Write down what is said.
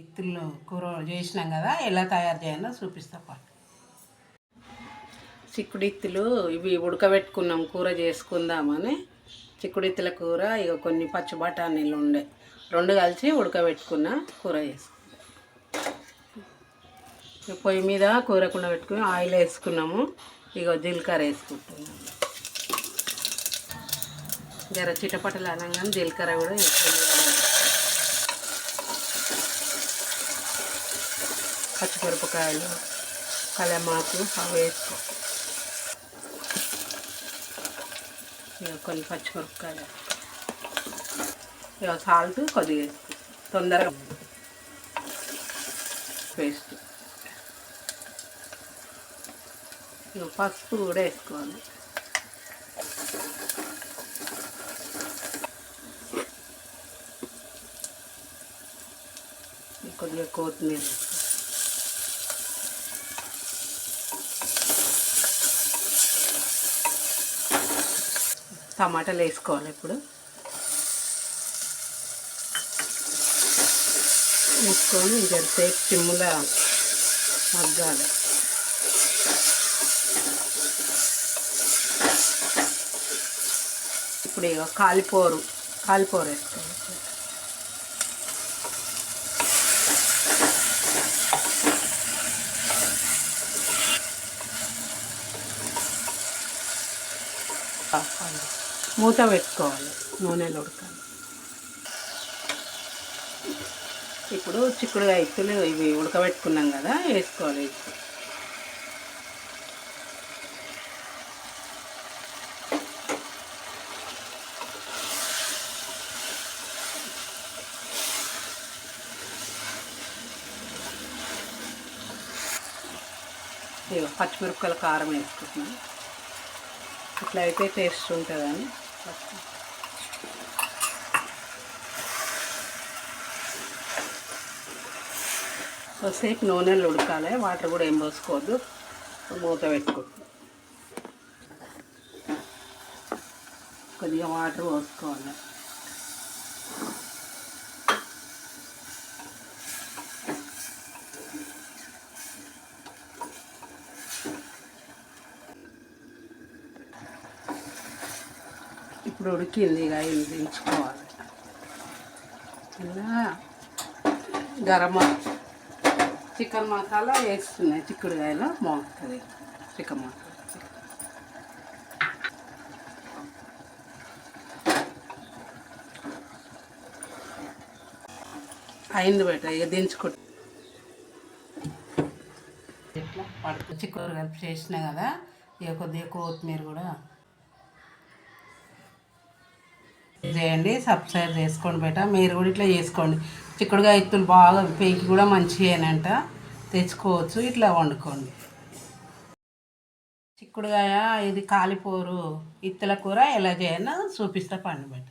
ఇత్తులు కూర చేసినాం కదా, ఎలా తయారు చేయాలో చూపిస్తా పాటు. చిక్కుడిత్తులు ఇవి ఉడకబెట్టుకున్నాం కూర చేసుకుందామని. చిక్కుడిత్తుల కూర ఇక కొన్ని పచ్చి బఠానీలు ఉండే, రెండు కలిసి ఉడకబెట్టుకున్న కూర చేసుకున్నాం. పొయ్యి మీద కూర కుండ పెట్టుకుని ఆయిల్ వేసుకున్నాము. ఇక జీలకర్ర వేసుకుంటున్నాము. జర చిటపటలు అనగానే జీలకర్ర కూడా పచ్చిమిరపకాయలు, కలమాకు అవి వేసుకో. ఇక కొన్ని పచ్చిమిరపకాయలు, ఇక సాల్ట్ కొద్దిగా వేసుకో తొందరగా. పేస్ట్, ఇక పసుపు కూడా వేసుకోవాలి. కొద్దిగా కొత్తిమీర, టమాటాలు వేసుకోవాలి. ఇప్పుడు వేసుకొని ఇంకెంతసేపు చిమ్ములా మగ్గాలి. ఇప్పుడు ఇక కాలిపోరు వేసుకోవాలి. మూత పెట్టుకోవాలి, నూనెలో ఉడకాలి. ఇప్పుడు చిక్కుడుకాయ ఇత్తులు ఇవి ఉడకబెట్టుకున్నాం కదా, వేసుకోవాలి. పచ్చిమిరపకాయల కారం వేసుకుంటున్నాం. ఇట్లా అయితే టేస్ట్ ఉంటుందని. కొద్దిసేపు నూనెలు ఉడకాలి, వాటర్ కూడా ఏం పోసుకోవద్దు. మూత పెట్టుకుంటాం. కొద్దిగా వాటర్ పోసుకోవాలి. ఇప్పుడు ఉడికింది, ఇక ఇది దించుకోవాలి. ఇలా చికెన్ మసాలా వేస్తున్నాయి. చిక్కుడుకాయలో బాగుంటుంది చికెన్ మసాలా. అయింది బయట, ఇక దించుకుంటా. ఇట్లా పడుతుంది. చిక్కుడు కలిపి చేసినా కదా, ఇక కొద్దిగా కొత్తిమీర కూడా చేయండి. సబ్స్క్రైబ్ చేసుకోండి బయట. మీరు కూడా ఇట్లా చేసుకోండి. చిక్కుడుకాయ ఇత్తులు బాగా పేకి కూడా మంచిగానంట, తెచ్చుకోవచ్చు. ఇట్లా వండుకోండి. చిక్కుడుకాయ ఇది కాలిపోరు ఇత్తుల కూర ఎలా చేయాలో చూపిస్తా పండు బయట.